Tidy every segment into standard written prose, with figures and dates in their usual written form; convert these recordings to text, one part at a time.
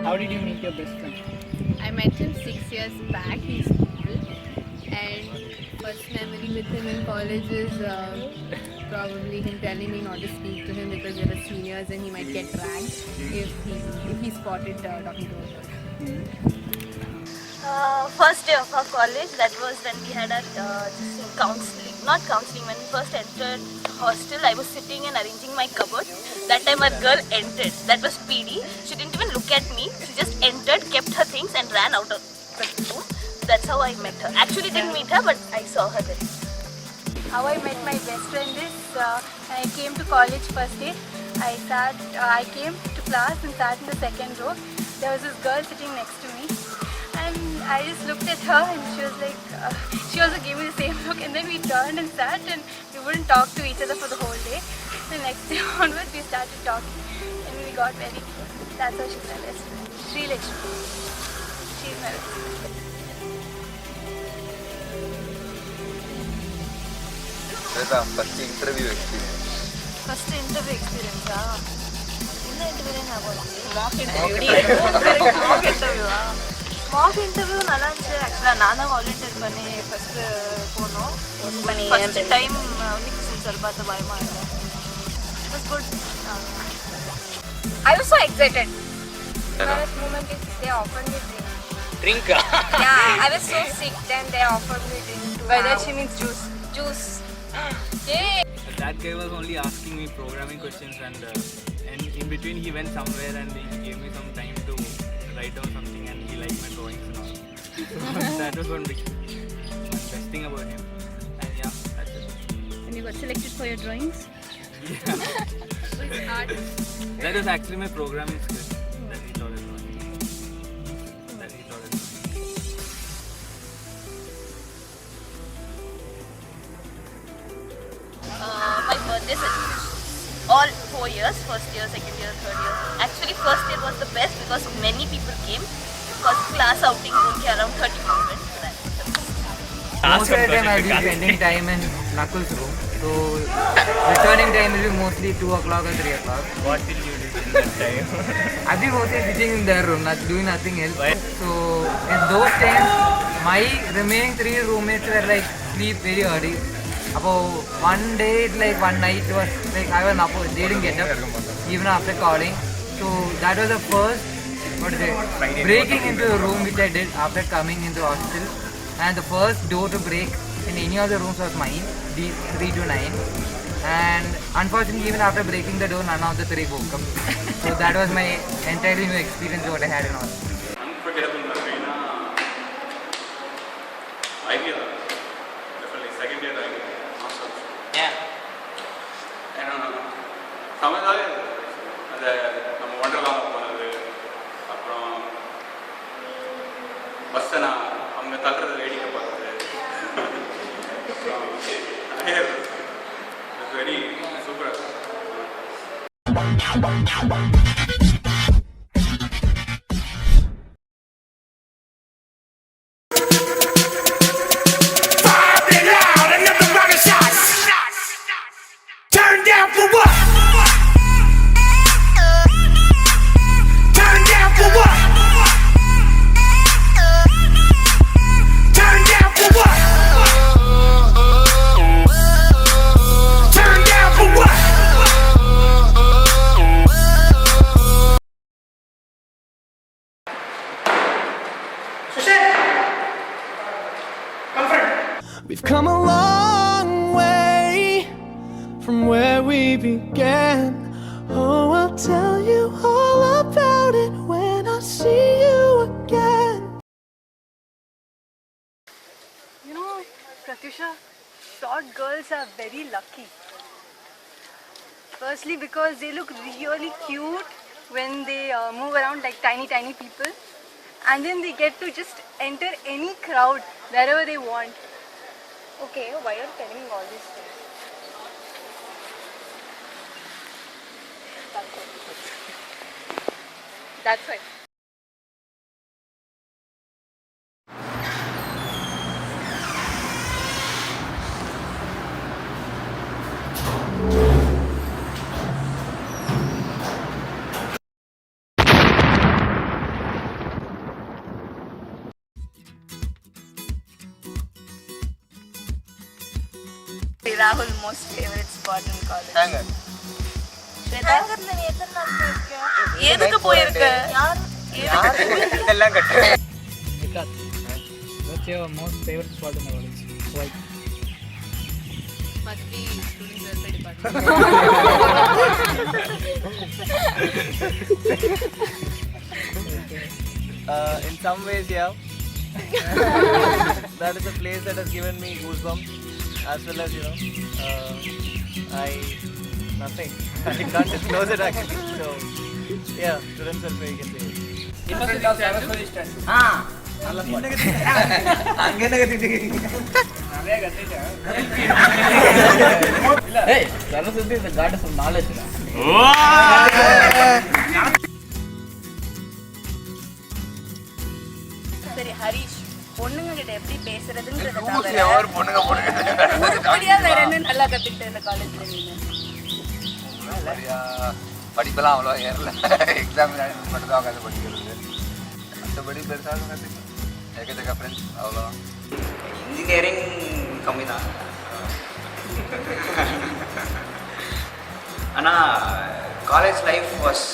How did you meet your best friend? I met him 6 years back. He's cool. And first memory with him in college is probably him telling me not to speak to him because we were seniors and he might get dragged if he spotted talking to a girl. First day of our college, that was when we had our counseling, not counseling, when we first entered hostel. I was sitting and arranging my cupboard. That time a girl entered, that was PD. She didn't even look at me, she just entered, kept her things and ran out of the room. That's how I met her. Actually didn't meet her, but I saw her there. How I met my best friend is when I came to college first day. I came to class and sat in the second row. There was this girl sitting next to me. And I just looked at her and she was like, she also gave me the same look, and then we turned and sat and we wouldn't talk to each other for the whole day. The next day onwards we started talking and we got very close. That's how she's my best friend. Sri Lakshmi. She's my best friend. First interview experience. First interview experience. What interview? Mock interview. Mock interview. Mock interview நல்லா இருந்துச்சு. ஆக்சுவலாக நான் தான் volunteer பண்ணி first போனோம். First time வந்து sir பார்த்து பயமாக இருந்தேன். It was good. I was so excited. The first moment is they offered me drink. Yeah, I was so sick. Then they offered me drink. By that she means juice. Juice. Yay! That guy was only asking me programming questions and in between he went somewhere and he gave me some time to write down something and he liked my drawings and all. So that was one best thing about him. And yeah, that's it. And you got selected for your drawings? Yeah. Which art? That was actually my programming skill that he taught us. My birthday all 4 years, first year, second year, third year. Actually first year was the best because many people came. Because class outing only around 30 people went. So that was the best. Most of the time I'll be spending time in Nakul's room. So returning time will be mostly 2 o'clock or 3 o'clock. What will you do in that time? I'll be mostly sitting in their room, not doing nothing else. Why? So in those times, my remaining 3 roommates were like sleep very early. About one day, like one night was like I was up, they didn't get up even after calling. So that was the first, breaking into the room which I did after coming into hostel. And the first door to break in any of the rooms was mine, D3 to 9. And unfortunately, even after breaking the door, none of the 3 woke up. So that was my entirely new experience what I had in hostel. Unforgettable memory idea. Definitely second year idea. Yeah. சமையல் அந்த நம்ம ஒண்டர்லாம் போனது, அப்புறம் பஸ்ஸை நான் அவங்க தள்ளுறது வேடிக்கை பார்த்தது, very super. We've come a long way from where we began. Oh, I'll tell you all about it when I see you again. You know, Pratyusha, short girls are very lucky. Firstly, because they look really cute when they move around like tiny people. And then they get to just enter any crowd wherever they want. Okay, why are you telling me all these things? That's right. Rahul most favorite spot in college. Hanger ஹேங்கர்ல நீ எத்தனை நாள் போயிருக்க? எதுக்கு போயிருக்க? இதெல்லாம் கட்டு What's your most favorite spot in the college? Why? Must be student welfare department. In some ways, yeah. That is a place that has given me goosebumps, as well as nothing. I can't disclose it actually. So, yeah, students welfare you can say. Saraswati is the goddess of knowledge. சரி ஹரிஷ், பொண்ணுங்க கிட்ட எப்படி பேசுறதுங்கறத ஒரு பொண்ணுங்க அப்படியே வேற என்ன நல்லா கத்துக்கிட்ட இந்த காலேஜ்ல நீங்க? படிப்பெல்லாம் அவ்வளோ ஏறல. எக்ஸாம் மட்டும் தான் உட்காந்து படிக்கிறது. மற்றபடி பெருசாக கற்றுக்கலாம். ஏகச்சக்க ஃப்ரெண்ட்ஸ் அவ்வளோ. இன்ஜினியரிங் கம்மி தான். ஆனால் college life was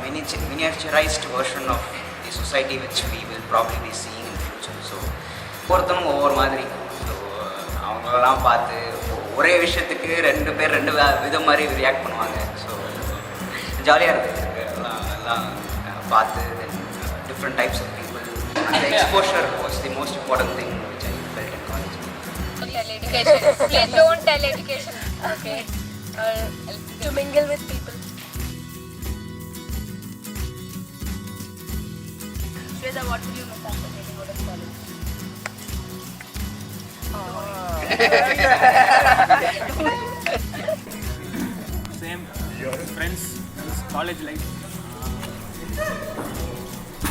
miniaturised version of the society which we will probably be seeing in future. So ஒவ்வொருத்தனும் ஒவ்வொரு மாதிரி. ஸோ அவங்களெல்லாம் பார்த்து ஒரே விஷயத்துக்கு ரெண்டு பேர் ரெண்டு விதம் மாதிரி ரியாக்ட் பண்ணுவாங்க. ஸோ ஜாலியாக இருக்குது எல்லாம் பார்த்து. Different types of people. And the exposure was the most important thing which I felt in college. Tell education. Please don't tell education. Okay. To mingle with people. Shweta, what would you miss after getting out of college? Same. Friends, college life.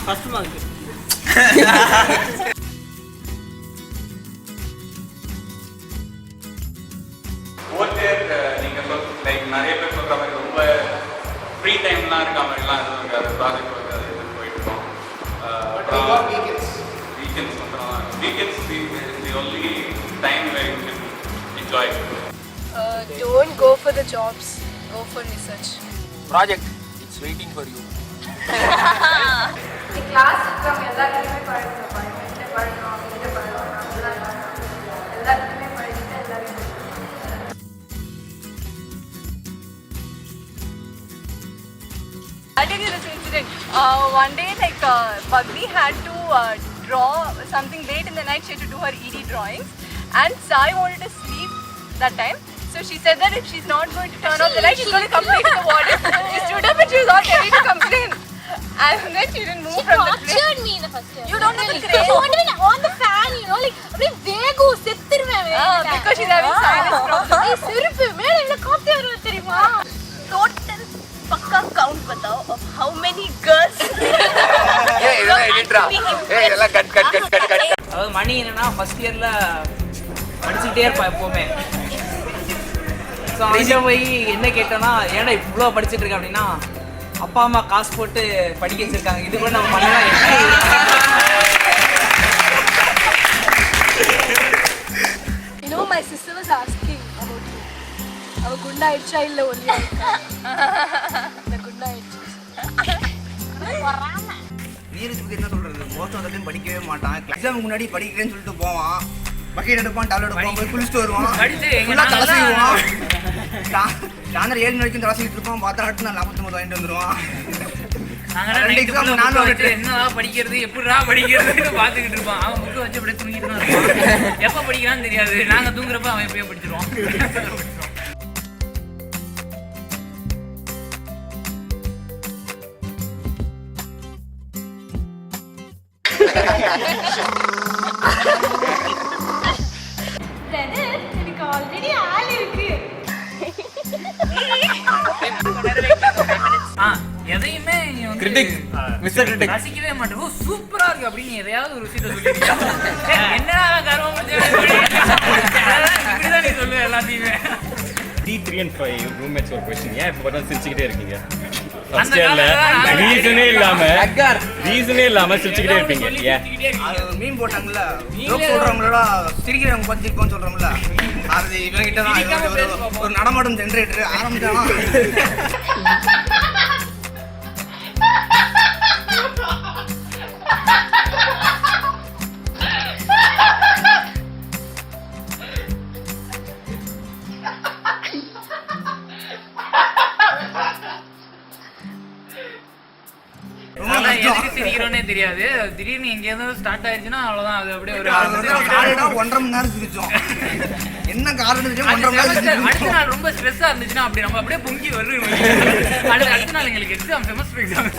First month. Fourth year நீங்கள் like நிறைய பேர் சொல்கிற மாதிரி ரொம்ப free டைம்லாம் இருக்க மாதிரிலாம் எதுவும் இருக்காது. ப்ராஜெக்ட் ஒர்க் அது இது போயிட்டுருக்கோம். அப்புறம் வீக்கெண்ட்ஸ் மட்டும் weekends the only time where you can enjoy. Don't go for the jobs. Go for research. Project it's waiting for you. Class இருக்கிறவங்க எல்லாருக்குமே பழகணும். பழகணும் அப்படின்ட்டு பழகணும். எல்லாருக்குமே பழகிட்டு எல்லாருமே. I'll tell you this incident. One day, like, Bagni had to draw something late in the night. She had to do her ED drawings. And Sai wanted to sleep that time. So she said that if she's not going to turn off the light, she's going to complain to the warden. She stood up and she was all ready to complain. And then she didn't move from the place. Tortured me in the first year. You don't know the craze. On the fan, like, அப்படியே வேகு செத்துருவேன். Because she's having sinus problems. செருப்பு மேல இவ்வளவு காத்து வருது தெரியுமா? Total pakka count batao of how many girls. இதெல்லாம் எடிட்ரா. இதெல்லாம் cut cut cut cut cut. அதாவது மணி என்னன்னா ஃபர்ஸ்ட் இயரில் படிச்சுக்கிட்டே இருப்பான் எப்போவுமே. ஸோ அவன்கிட்ட போய் என்ன கேட்டோன்னா ஏன்னா இவ்வளோ படிச்சுட்டு இருக்கேன் அப்படின்னா அப்பா அம்மா காசு போட்டு படிக்க வச்சிருக்காங்க, இது கூட நம்ம பண்ணலாம். You know, my sister was asking about you. அவ குண்டாயிடுச்சா இல்ல ஒல்லியா இருக்கா? இந்த குண்டாயிடுச்சு. நீருக்கு என்ன சொல்கிறது, மோஸ்ட் ஆஃப் த டைம் படிக்கவே மாட்டான். எக்ஸாமுக்கு முன்னாடி படிக்கிறேன்னு சொல்லிட்டு போவான். பக்கெட் எடுப்பான், டவல் எடுப்பான், போய் குளிச்சுட்டு வருவான். ஃபுல்லாக தலை செய்வான். சாயந்தரம் 7 மணி வரைக்கும் தலை செய்யிட்டு இருப்பான். பார்த்தா அடுத்து நான் 49 வாங்கிட்டு வந்துடுவான். என்னடா படிக்கிறது, எப்படிடா படிக்கிறதுன்னு பார்த்துக்கிட்டு இருப்பான். அவன் புக்கு வச்சு அப்படியே தூங்கிட்டு தான் இருப்பான். எப்போ படிக்கிறான்னு தெரியாது. நாங்கள் தூங்குறப்ப அவன் எப்படியோ படிச்சிருவான். எனக்கு ஆல்ரெடி ஆள் இருக்கு. எதையுமே ரசிக்கவே மாட்டேன். ஓ சூப்பரா இருக்கு அப்படின்னு எதையாவது ஒரு விஷயத்த சொல்லிருக்கியா? என்னடா கர்வம் இப்படிதான் நீ சொல்லுவ எல்லாத்தையுமே. 3 and 5 roommates ஒரு question. ஏன் இப்போ பார்த்தா சிரிச்சுக்கிட்டே இருக்கீங்க? ஃபர்ஸ்ட் இயர்ல ரீசனே இல்லாம சிரிச்சுக்கிட்டே இருப்பீங்க. ஏன்? அது மீன் போட்டாங்கல்ல, ஜோக் சொல்றவங்களோட சிரிக்கிறவங்க பார்த்து சிரிப்போம்னு சொல்றோம்ல. அது இவங்கிட்ட தான் ஒரு நடமாடும் ஜென்ரேட்டர் ஆரம்பிச்சானா எனக்கு சிரிக்கிறோன்னே தெரியாது. திடீர்னு எங்கேயாவது ஸ்டார்ட் ஆயிடுச்சுன்னா அவ்வளவுதான். அது அப்படியே ஒரு 1.5 மணி நேரம் சிரிச்சோம். என்ன காரணம் அடுத்த நாள் ரொம்ப ஸ்ட்ரெஸ்ஸா இருந்துச்சுன்னா அப்படி நம்ம அப்படியே பொங்கி வருவோம். அடுத்த நாள் எங்களுக்கு எக்ஸாம், செமஸ்டர் எக்ஸாம்.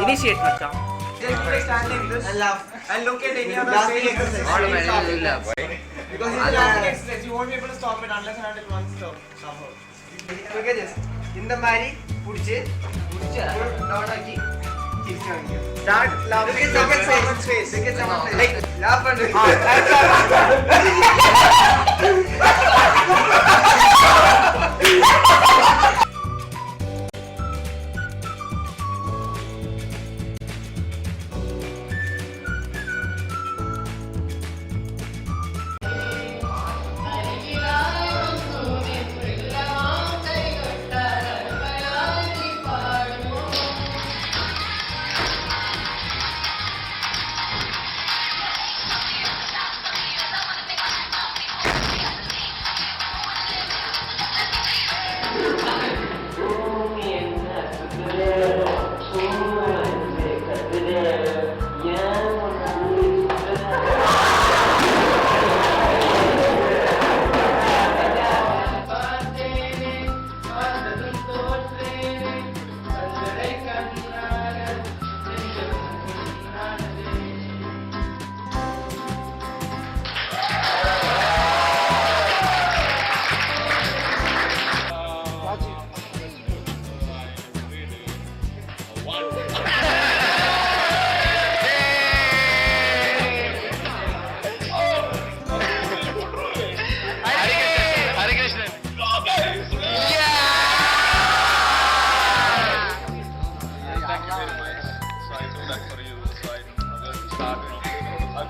Initiate மச்சான். Just stand like this and laugh and look at any other stage exercise. Because it's a laughing exercise. You won't be able to stop it unless and until one stop. Look at this. இந்த மாதிரி புடிச்சு down ஆக்கி திருப்பி வாங்க. Start laughing. Look at someone's face. Look at someone's face. Like laugh and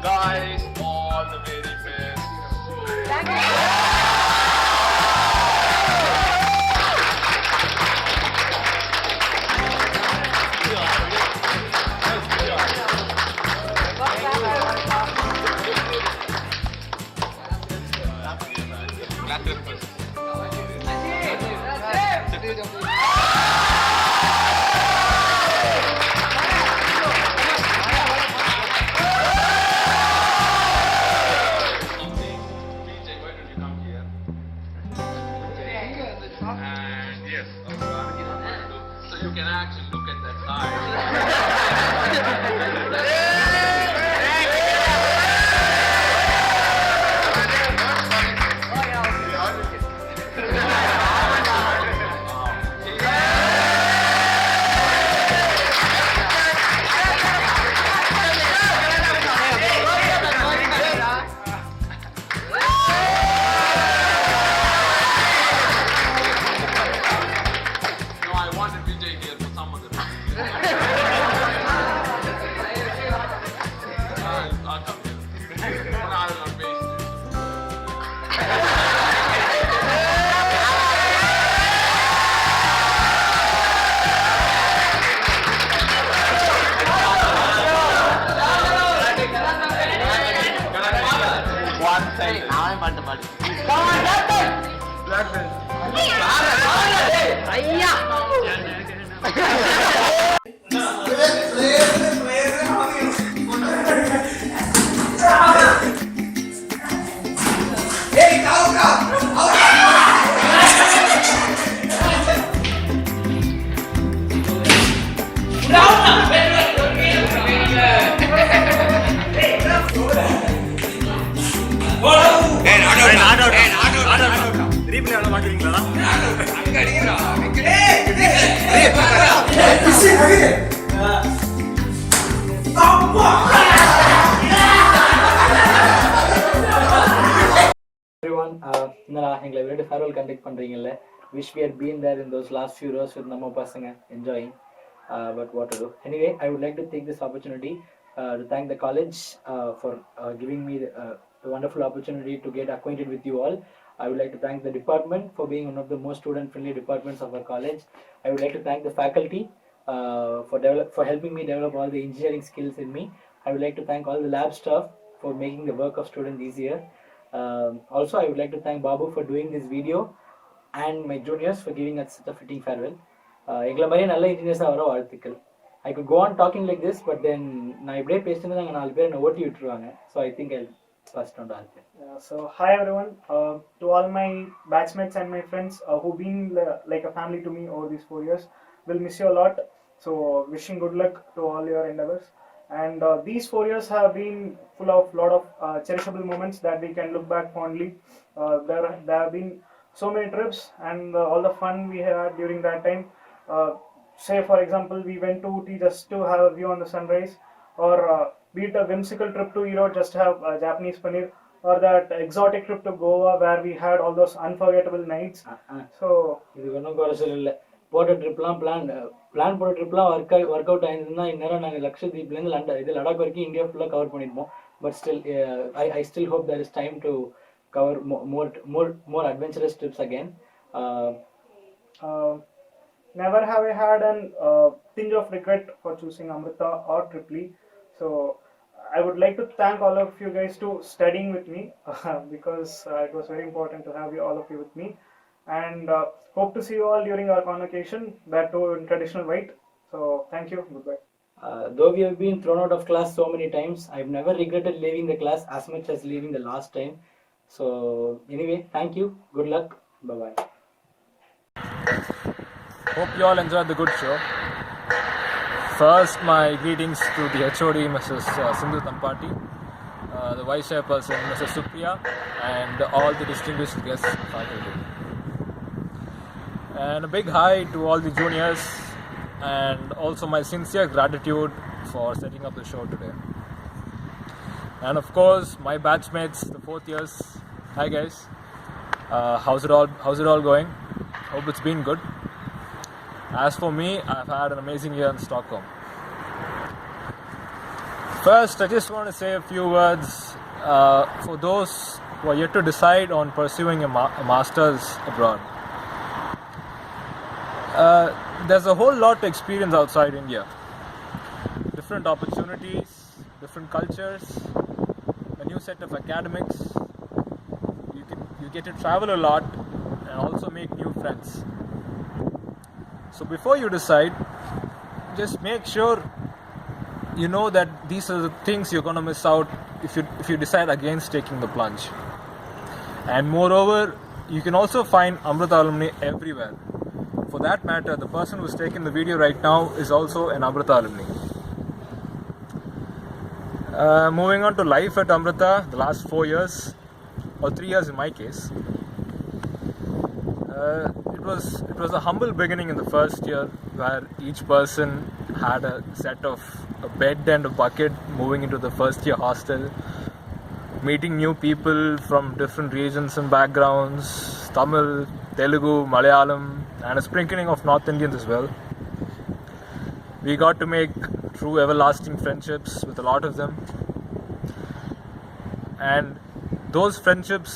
Guys, all the very best. Thank you. Clap your first. Everyone, எங்களை விளையாட்டு farewell conduct பண்ணுறீங்கல்ல, wish we had been there in those last few rows with நம்ம பசங்க enjoying, but what to do. Anyway, I would like to take this opportunity to thank the college for giving me the wonderful opportunity to get acquainted with you all. I would like to thank the department for being one of the most student-friendly departments of our college. I would like to thank the faculty for helping me develop all the engineering skills in me. I would like to thank all the lab staff for making the work of students easier. Also, I would like to thank Babu for doing this video and my juniors for giving us such a fitting farewell. எங்களை மாதிரியே நல்ல இன்ஜினியர்ஸாக வர வாழ்த்துக்கள். I could go on talking like this, but then நான் இப்படியே பேசிட்டு அங்கே 4 பேர் என்னை ஓட்டி விட்டுருவாங்க. So I think I'll pass it on to Alpin. So hi everyone, to all my batchmates and my friends who've been like a family to me over these 4 years, will miss you a lot. So wishing good luck to all your endeavors. And these 4 years have been full of lot of cherishable moments that we can look back fondly. There have been so many trips and all the fun we had during that time. Say for example, we went to Ooty just to have a view on the sunrise, or be it a whimsical trip to Europe just to have Japanese paneer, or that exotic trip to Goa where we had all those unforgettable nights. So இது ஒன்றும் குறைச்சல் இல்லை. போட்ட ட்ரிப்லாம் plan போட்ட ட்ரிப்லாம் work out ஆயிருந்ததுன்னா இந்நேரம் நாங்கள் லக்ஷதீப்லேருந்து லடாக் வரைக்கும் India ஃபுல்லாக கவர் பண்ணியிருப்போம். But still I still hope there is time to cover more adventurous trips again. Never have I had an tinge of regret for choosing Amrita or Triply. So I would like to thank all of you guys to studying with me because it was very important to have all of you with me, and hope to see you all during our convocation, that too in traditional white. So thank you, goodbye. Though we have been thrown out of class so many times, I've never regretted leaving the class as much as leaving the last time. So anyway, thank you, good luck, bye bye. Hope you all enjoyed the good show. First, my greetings to the HOD, Mrs. Sindhu Tampati, the Vice Chairperson, Mrs. Supriya, and all the distinguished guests faculty. And a big hi to all the juniors, and also my sincere gratitude for setting up the show today. And of course, my batchmates, the 4th years. Hi guys, how's it all going? Hope it's been good. As for me, I've had an amazing year in Stockholm. First, I just want to say a few words for those who are yet to decide on pursuing a master's abroad. There's a whole lot to experience outside India. Different opportunities, different cultures, a new set of academics. You get to travel a lot and also make new friends. So before you decide, just make sure you know that these are the things you're going to miss out if you decide against taking the plunge. And moreover, you can also find Amrita alumni everywhere. For that matter, the person who's taking the video right now is also an Amrita alumni. Moving on to life at Amrita, the last 4 years, or 3 years in my case. It was a humble beginning in the first year, where each person had a set of a bed and a bucket, moving into the first year hostel, meeting new people from different regions and backgrounds, Tamil, Telugu, Malayalam, and a sprinkling of North Indians as well. We got to make true everlasting friendships with a lot of them, and those friendships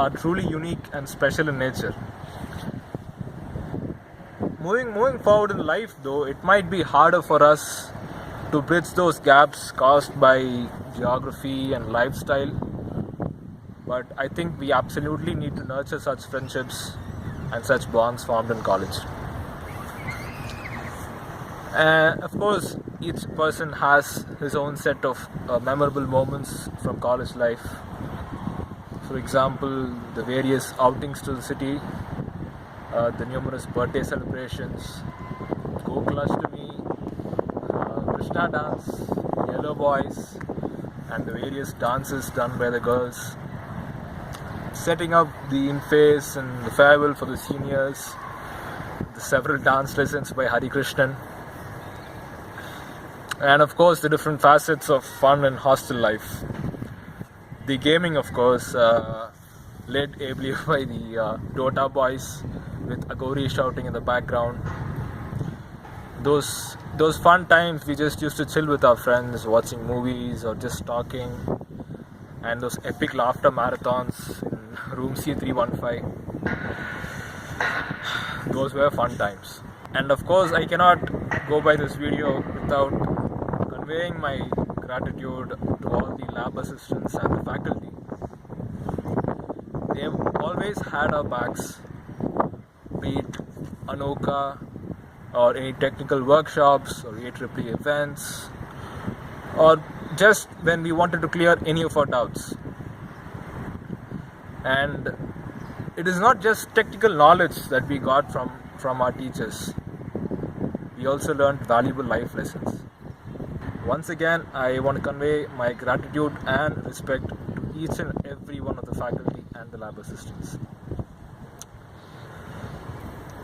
are truly unique and special in nature. Moving forward in life though, it might be harder for us to bridge those gaps caused by geography and lifestyle. but I think we absolutely need to nurture such friendships and such bonds formed in college. Of course, each person has his own set of memorable moments from college life. For example, the various outings to the city, the numerous birthday celebrations, Gokulashtami, Krishna dance, Yellow Boys, and the various dances done by the girls, setting up the in-face and the farewell for the seniors, the several dance lessons by Hari Krishnan, and of course the different facets of fun and hostel life. The gaming, of course, led ably by the Dota boys with Agori shouting in the background. Those fun times we just used to chill with our friends, watching movies or just talking, and those epic laughter marathons in room C315. Those were fun times. And of course, I cannot go by this video without conveying my gratitude to all the lab assistants and the faculty. They have always had our backs, be it Anoka or any technical workshops or AEEE events, or just when we wanted to clear any of our doubts. And it is not just technical knowledge that we got from our teachers. We also learned valuable life lessons. Once again, I want to convey my gratitude and respect to each and every one of the faculty and the lab assistants.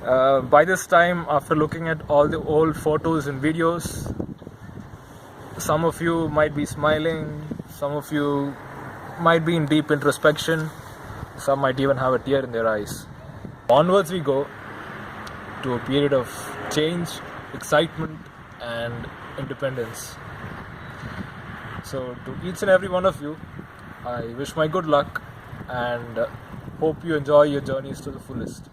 By this time, after looking at all the old photos and videos, some of you might be smiling, some of you might be in deep introspection, some might even have a tear in their eyes. Onwards we go to a period of change, excitement and independence. So to each and every one of you, I wish my good luck and hope you enjoy your journeys to the fullest.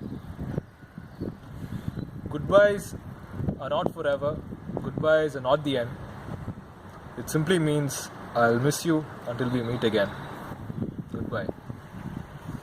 Goodbyes are not forever, goodbyes are not the end. It simply means I'll miss you until we meet again. Goodbye.